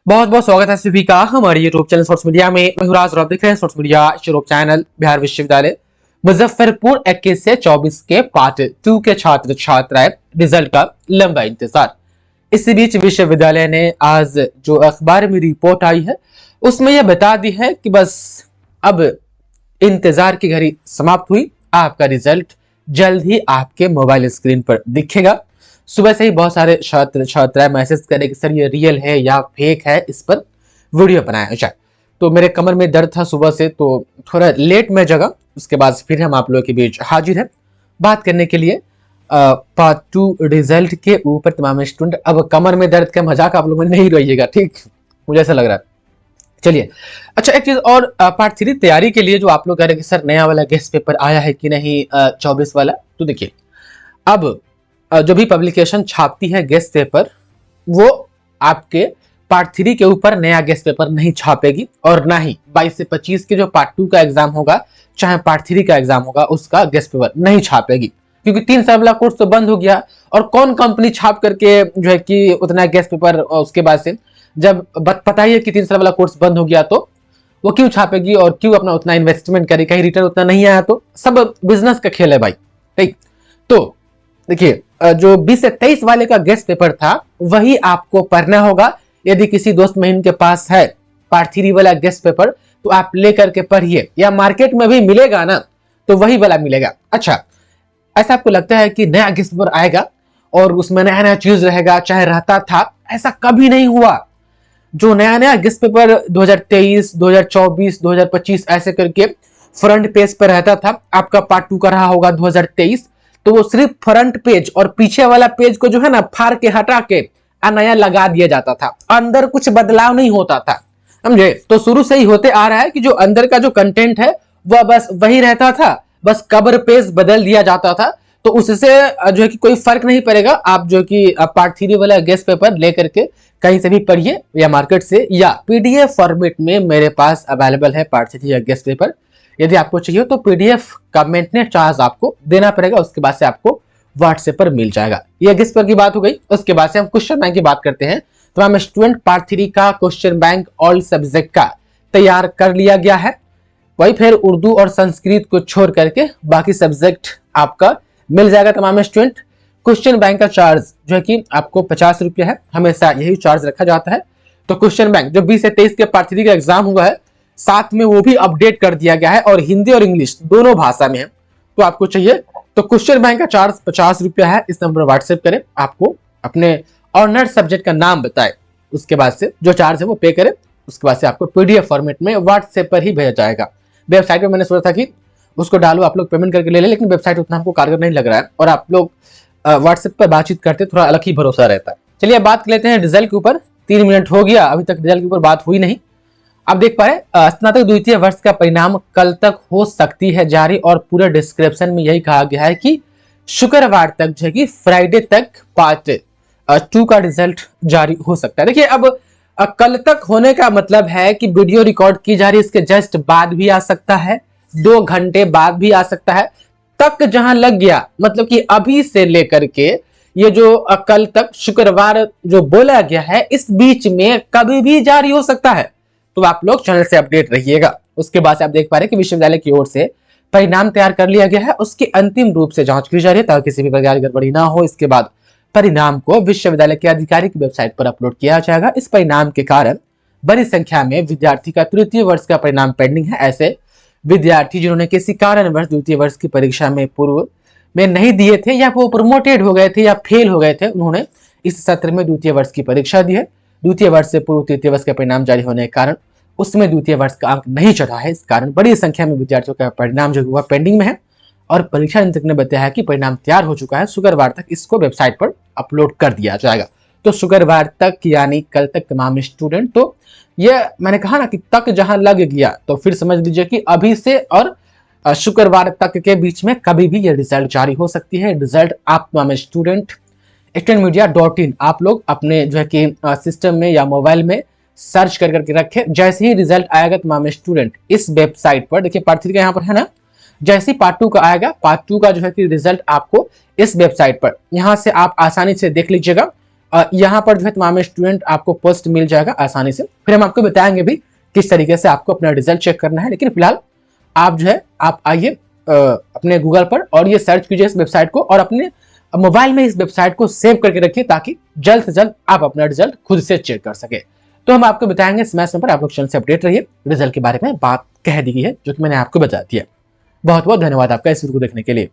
बहुत बहुत स्वागत है सभी का हमारे यूट्यूब चैनल सोर्स मीडिया में। मैं राज और आप देख रहे हैं source media YouTube channel. Bihar विश्वविद्यालय मुजफ्फरपुर 21 से 24 के पार्ट 2 के छात्र छात्राएं रिजल्ट का लंबा इंतजार। इसी बीच विश्वविद्यालय ने आज जो अखबार में रिपोर्ट आई है उसमें यह बता दी है कि बस अब इंतजार की घड़ी समाप्त हुई। आपका रिजल्ट जल्द ही आपके मोबाइल स्क्रीन पर दिखेगा। सुबह से ही बहुत सारे छात्र छात्राएं मैसेज करें कि सर ये रियल है या फेक है, इस पर वीडियो बनाया जाए। तो मेरे कमर में दर्द था सुबह से, तो थोड़ा लेट में जगा। उसके बाद फिर हम आप लोगों के बीच हाजिर हैं बात करने के लिए पार्ट 2 रिजल्ट के ऊपर। तमाम स्टूडेंट, अब कमर में दर्द का मजाक आप लोग नहीं रहिएगा, ठीक? मुझे ऐसा लग रहा है। चलिए, अच्छा एक चीज और, पार्ट 3 तैयारी के लिए जो आप लोग कह रहे हैं कि सर नया वाला गेस्ट पेपर आया है कि नहीं 24 वाला, तो देखिए अब जो भी पब्लिकेशन छापती है गेस्ट पेपर, वो आपके पार्ट 3 के ऊपर नया गेस्ट पेपर नहीं छापेगी, और ना ही 22 से 25 के जो पार्ट 2 का एग्जाम होगा चाहे पार्ट 3 का एग्जाम होगा उसका गेस्ट पेपर नहीं छापेगी, क्योंकि 3 साल वाला कोर्स तो बंद हो गया। और कौन कंपनी छाप करके जो है कि उतना गेस्ट पेपर उसके बाद से, जब पता ही है कि 3 साल वाला कोर्स बंद हो गया, तो वो क्यों छापेगी और क्यों अपना उतना इन्वेस्टमेंट करे? कहीं रिटर्न उतना नहीं आया तो सब बिजनेस का खेल है भाई, ठीक? तो देखिए जो 20 से 23 वाले का गेस्ट पेपर था वही आपको पढ़ना होगा। यदि किसी दोस्त महीन के पास है पार्ट 3 वाला गेस्ट पेपर तो आप लेकर के पढ़िए, या मार्केट में भी मिलेगा ना तो वही वाला मिलेगा। अच्छा, ऐसा आपको लगता है कि नया गेस्ट पेपर आएगा और उसमें नया नया चीज रहेगा, चाहे रहता था? ऐसा कभी नहीं हुआ। जो नया नया गेस्ट पेपर 2023, 2024, 2025 ऐसे करके फ्रंट पेज पर रहता था, आपका पार्ट 2 का रहा होगा 2023, तो वो सिर्फ फ्रंट पेज और पीछे वाला पेज को जो है ना फाड़ के हटा के नया लगा दिया जाता था, अंदर कुछ बदलाव नहीं होता था, समझे? तो शुरू से ही होते आ रहा है कि जो अंदर का जो कंटेंट है वह बस वही रहता था, बस कवर पेज बदल दिया जाता था। तो उससे जो है कि कोई फर्क नहीं पड़ेगा। आप जो कि पार्ट 3 वाला गेस्ट पेपर लेकर के कहीं से भी पढ़िए, या मार्केट से या पीडीएफ फॉर्मेट में मेरे पास अवेलेबल है पार्ट 3 का गेस्ट पेपर। यदि आपको चाहिए तो पीडीएफ का मेंटेनेंस चार्ज आपको देना पड़ेगा, उसके बाद से आपको व्हाट्सएप पर मिल जाएगा। ये गेस्ट पेपर की बात हो गई। उसके बाद से हम क्वेश्चन बैंक की बात करते हैं। तो हम स्टूडेंट पार्ट 3 का क्वेश्चन बैंक ऑल सब्जेक्ट का तैयार कर लिया गया है। वही फिर उर्दू और संस्कृत को छोड़ करके बाकी सब्जेक्ट आपका मिल जाएगा तमाम स्टूडेंट। क्वेश्चन बैंक का चार्ज जो है कि आपको 50 रुपया है, हमेशा यही चार्ज रखा जाता है। तो क्वेश्चन बैंक जो 20 से 23 के पार्ट 3 का एग्जाम हुआ है, साथ में वो भी अपडेट कर दिया गया है और हिंदी और इंग्लिश दोनों भाषा में है। तो आपको चाहिए तो क्वेश्चन बैंक का चार्ज 50 रुपया है। इस नंबर व्हाट्सएप करें, आपको अपने ऑनर सब्जेक्ट का नाम बताए, उसके बाद से जो चार्ज है वो पे करें, उसके बाद से आपको पीडीएफ फॉर्मेट में व्हाट्सएप पर ही भेजा जाएगा। वेबसाइट पर मैंने सोचा था कि उसको डालो, आप लोग पेमेंट करके ले लें, लेकिन वेबसाइट उतना हमको कारगर नहीं लग रहा है और आप लोग व्हाट्सएप पर बातचीत करते थोड़ा अलग ही भरोसा रहता है। चलिए अब बात कर लेते हैं रिजल्ट के ऊपर। 3 मिनट हो गया, अभी तक रिजल्ट के ऊपर बात हुई नहीं। आप देख पाए स्नातक द्वितीय वर्ष का परिणाम कल तक हो सकती है जारी, और पूरे डिस्क्रिप्शन में यही कहा गया है कि शुक्रवार तक जो है कि फ्राइडे तक पार्ट 2 का रिजल्ट जारी हो सकता है। देखिए अब कल तक होने का मतलब है कि वीडियो रिकॉर्ड की जा रही, इसके जस्ट बाद भी आ सकता है, 2 घंटे बाद भी आ सकता है। तक जहां लग गया मतलब कि अभी से लेकर के ये जो कल तक शुक्रवार जो बोला गया है, इस बीच में कभी भी जारी हो सकता है। तो आप लोग चैनल से अपडेट रहिएगा। उसके बाद से आप देख पा रहे हैं कि विश्वविद्यालय की ओर से परिणाम तैयार कर लिया गया है, उसकी अंतिम रूप से जांच की जा रही है ताकि किसी भी प्रकार की गड़बड़ी ना हो। इसके बाद परिणाम को विश्वविद्यालय के आधिकारिक वेबसाइट पर अपलोड किया जाएगा। इस परिणाम के कारण बड़ी संख्या में विद्यार्थी का तृतीय वर्ष का परिणाम पेंडिंग है। ऐसे विद्यार्थी जिन्होंने किसी कारणवश द्वितीय वर्ष की परीक्षा में पूर्व में नहीं दिए थे, या वो प्रमोटेड हो गए थे या फेल हो गए थे, उन्होंने इस सत्र में द्वितीय वर्ष की परीक्षा दी है। द्वितीय वर्ष से पूर्व तृतीय वर्ष का परिणाम जारी होने के कारण उसमें द्वितीय वर्ष का अंक नहीं चढ़ा है। इस कारण बड़ी संख्या में विद्यार्थियों का परिणाम जो हुआ पेंडिंग में है, और परीक्षा नियंत्रक ने बताया कि परिणाम तैयार हो चुका है, शुक्रवार तक इसको वेबसाइट पर अपलोड कर दिया जाएगा। तो शुक्रवार तक यानी कल तक तमाम स्टूडेंट, तो ये मैंने कहा ना कि तक जहां लग गया तो फिर समझ लीजिए कि अभी से और शुक्रवार तक के बीच में कभी भी ये रिजल्ट जारी हो सकती है। रिजल्ट आप तमाम स्टूडेंट extendmedia.in आप लोग अपने जो है कि सिस्टम में या मोबाइल में सर्च कर करके रखें। जैसे ही रिजल्ट आएगा तमाम स्टूडेंट इस वेबसाइट पर, देखिए पार्ट 3 का यहाँ पर है ना, जैसे ही पार्ट 2 का आएगा, पार्ट 2 का जो है कि रिजल्ट आपको इस वेबसाइट पर यहाँ से आप आसानी से देख लीजिएगा। यहाँ पर जो है तमाम स्टूडेंट आपको पोस्ट मिल जाएगा आसानी से। फिर हम आपको बताएंगे भी किस तरीके से आपको अपना रिजल्ट चेक करना है। लेकिन फिलहाल आप जो है आप आइए अपने गूगल पर और ये सर्च कीजिए इस वेबसाइट को और अपने मोबाइल में इस वेबसाइट को सेव करके रखिए ताकि जल्द से जल्द आप अपना रिजल्ट खुद से चेक कर सके। तो हम आपको बताएंगे समय समय पर। आप लोग चैनल से अपडेट रहिए। रिजल्ट के बारे में बात कह दी गई है जो कि मैंने आपको बता दिया। बहुत बहुत धन्यवाद आपका इस वीडियो को देखने के लिए।